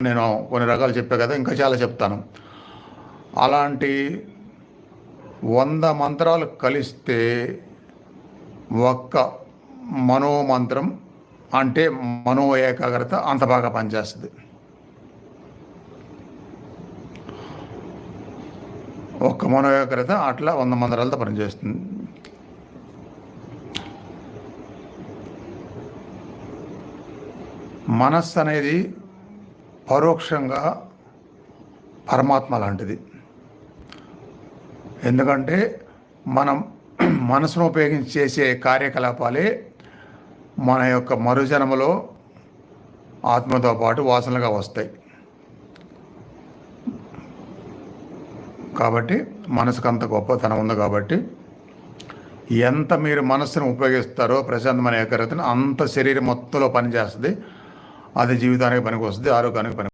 నేను కొన్ని రకాలు చెప్పా కదా, ఇంకా చాలా చెప్తాను. అలాంటి 100 మంత్రాలు కలిస్తే ఒక్క మనోమంత్రం అంటే మనో ఏకాగ్రత అంత బాగా పనిచేస్తుంది. ఒక్క మనో ఏకాగ్రత అట్లా 100 మంత్రాలతో పనిచేస్తుంది. మనస్సు అనేది పరోక్షంగా పరమాత్మ లాంటిది. ఎందుకంటే మనం మనసును ఉపయోగించి చేసే కార్యకలాపాలే మన యొక్క మరుజన్మలో ఆత్మతో పాటు వాసనలుగా వస్తాయి. కాబట్టి మనసుకు అంత గొప్పతనం ఉంది. కాబట్టి ఎంత మీరు మనస్సును ఉపయోగిస్తారో ప్రశాంతమైన ఏకాగ్రతను అంత శరీరం మొత్తంలో పనిచేస్తుంది. అది జీవితానికి పనికి వస్తుంది, ఆరోగ్యానికి పనికి